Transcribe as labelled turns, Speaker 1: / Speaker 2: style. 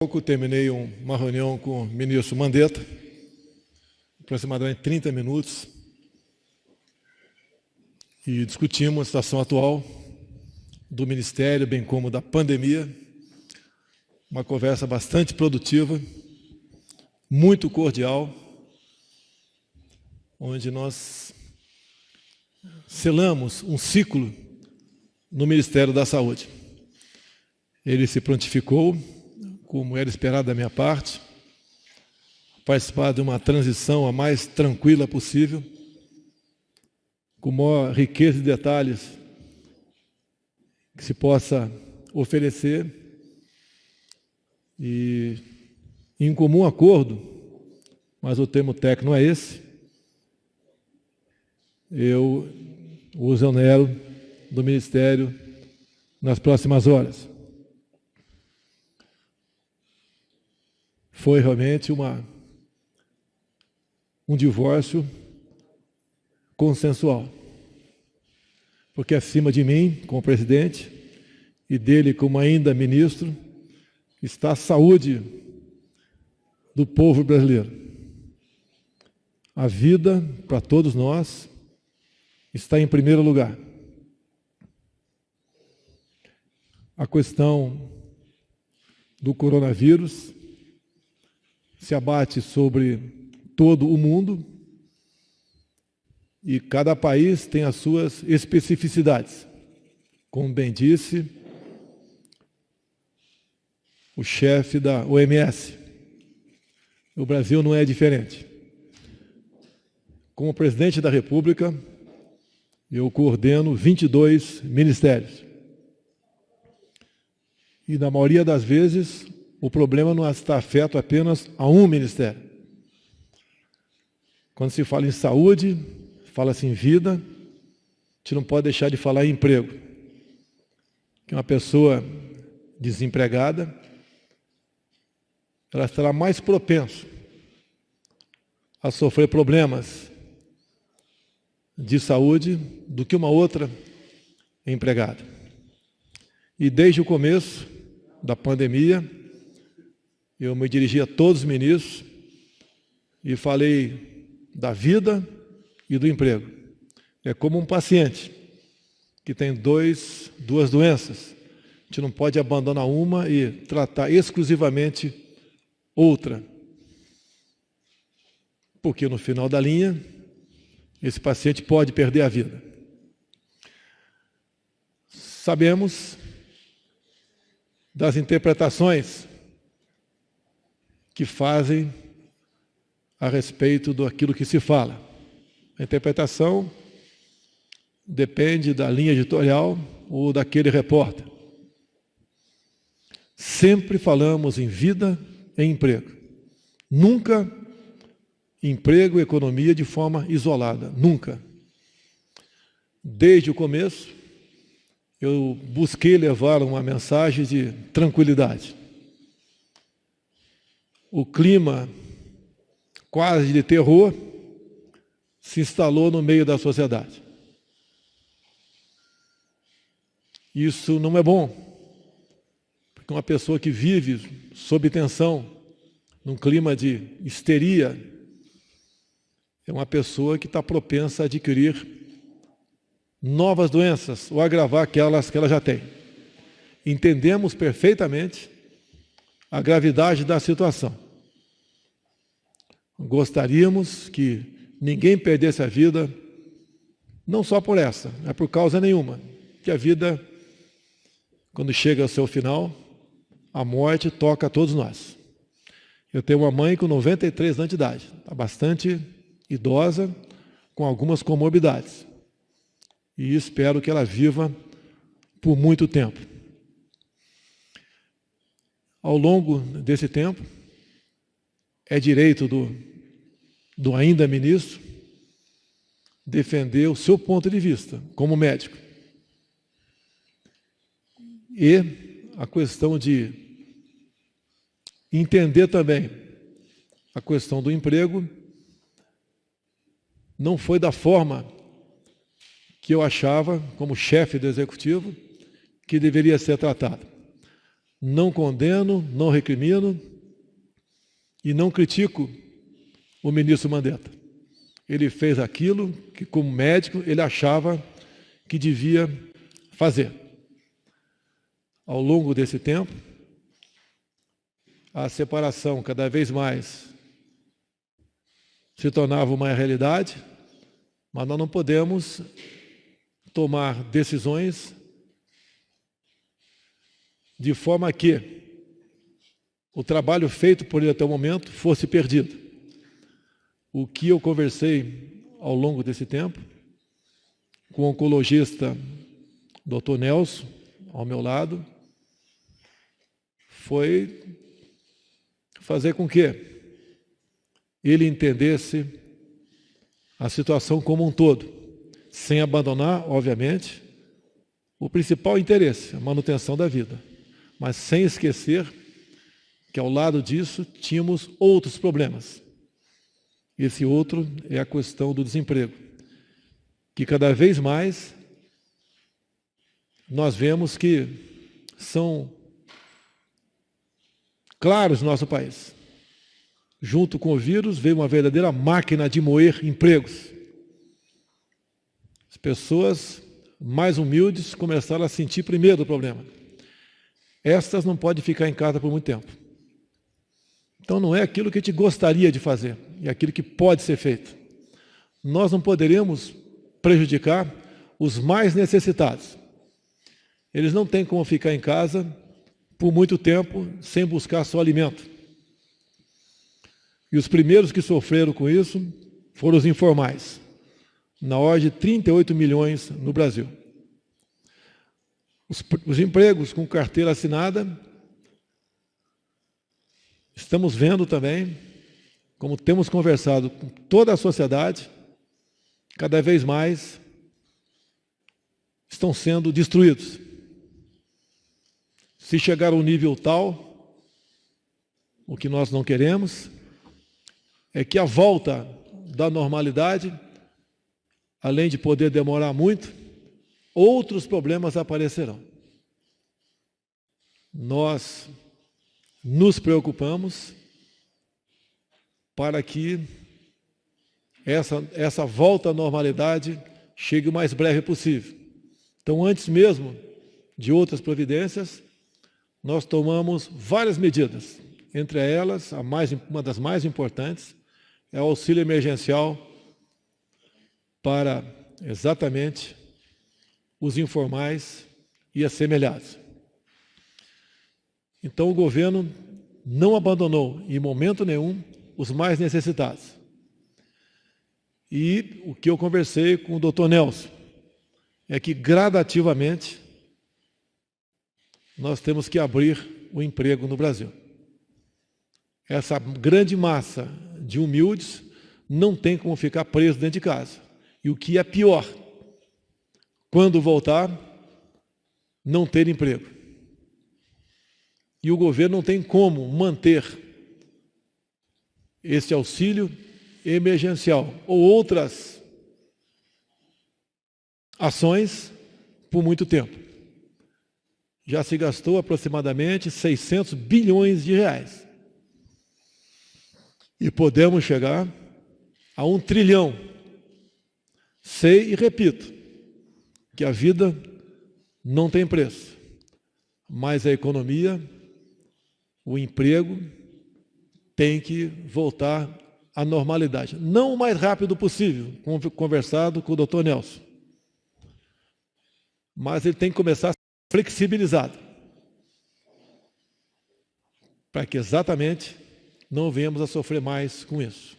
Speaker 1: pouco terminei uma reunião com o ministro Mandetta, aproximadamente 30 minutos, e discutimos a situação atual do Ministério, bem como da pandemia. Uma conversa bastante produtiva, muito cordial, onde nós selamos um ciclo no Ministério da Saúde. Ele se prontificou, como era esperado da minha parte, participar de uma transição a mais tranquila possível, com maior riqueza de detalhes que se possa oferecer, e em comum acordo, mas o termo técnico não é esse, eu o exonero do Ministério nas próximas horas. Foi realmente um divórcio consensual, porque acima de mim, como presidente, e dele como ainda ministro, está a saúde do povo brasileiro. A vida, para todos nós, está em primeiro lugar. A questão do coronavírus se abate sobre todo o mundo e cada país tem as suas especificidades. Como bem disse o chefe da OMS, o Brasil não é diferente. Como presidente da República, eu coordeno 22 ministérios. E na maioria das vezes, o problema não está afeto apenas a um ministério. Quando se fala em saúde, fala-se em vida, a gente não pode deixar de falar em emprego. Que uma pessoa desempregada, ela estará mais propensa a sofrer problemas de saúde do que uma outra empregada. E desde o começo da pandemia, eu me dirigi a todos os ministros e falei da vida e do emprego. É como um paciente que tem duas doenças. A gente não pode abandonar uma e tratar exclusivamente outra. Porque no final da linha, esse paciente pode perder a vida. Sabemos das interpretações que fazem a respeito daquilo que se fala. A interpretação depende da linha editorial ou daquele repórter. Sempre falamos em vida e emprego. Nunca emprego e economia de forma isolada. Nunca. Desde o começo, eu busquei levar uma mensagem de tranquilidade. O clima quase de terror se instalou no meio da sociedade. Isso não é bom, porque uma pessoa que vive sob tensão, num clima de histeria, é uma pessoa que está propensa a adquirir novas doenças ou agravar aquelas que ela já tem. Entendemos perfeitamente a gravidade da situação. Gostaríamos que ninguém perdesse a vida, não só por essa, não é por causa nenhuma, que a vida, quando chega ao seu final, a morte toca a todos nós. Eu tenho uma mãe com 93 anos de idade, está bastante idosa, com algumas comorbidades. E espero que ela viva por muito tempo. Ao longo desse tempo, é direito do ainda ministro defender o seu ponto de vista como médico. E a questão de entender também a questão do emprego não foi da forma que eu achava, como chefe do Executivo, que deveria ser tratado. não condeno, não recrimino e não critico o ministro Mandetta. Ele fez aquilo que, como médico, ele achava que devia fazer. Ao longo desse tempo, a separação cada vez mais se tornava uma realidade, mas nós não podemos tomar decisões de forma que o trabalho feito por ele até o momento fosse perdido. O que eu conversei ao longo desse tempo com o oncologista Dr. Nelson, ao meu lado, foi fazer com que ele entendesse a situação como um todo, sem abandonar, obviamente, o principal interesse, a manutenção da vida, mas sem esquecer que ao lado disso tínhamos outros problemas. Esse outro é a questão do desemprego, que cada vez mais nós vemos que são claros no nosso país. Junto com o vírus veio uma verdadeira máquina de moer empregos. As pessoas mais humildes começaram a sentir primeiro o problema. Estas não podem ficar em casa por muito tempo. Então não é aquilo que a gente gostaria de fazer, é aquilo que pode ser feito. Nós não poderemos prejudicar os mais necessitados. Eles não têm como ficar em casa por muito tempo sem buscar só alimento. E os primeiros que sofreram com isso foram os informais, na ordem de 38 milhões no Brasil. Os empregos com carteira assinada, estamos vendo também, como temos conversado com toda a sociedade, cada vez mais estão sendo destruídos. Se chegar a um nível tal, o que nós não queremos é que a volta da normalidade, além de poder demorar muito, outros problemas aparecerão. Nós nos preocupamos para que essa volta à normalidade chegue o mais breve possível. Então, antes mesmo de outras providências, nós tomamos várias medidas. Entre elas, uma das mais importantes é o auxílio emergencial para exatamente os informais e assemelhados. Então, o governo não abandonou, em momento nenhum, os mais necessitados. E o que eu conversei com o Dr. Nelson é que, gradativamente, nós temos que abrir o emprego no Brasil. Essa grande massa de humildes não tem como ficar preso dentro de casa. E o que é pior, quando voltar, não ter emprego. E o governo não tem como manter esse auxílio emergencial ou outras ações por muito tempo. Já se gastou aproximadamente 600 bilhões de reais. E podemos chegar a 1 trilhão. Sei e repito que a vida não tem preço, mas a economia, o emprego, tem que voltar à normalidade. Não o mais rápido possível, conversado com o Dr. Nelson. Mas ele tem que começar a ser flexibilizado, para que exatamente não venhamos a sofrer mais com isso.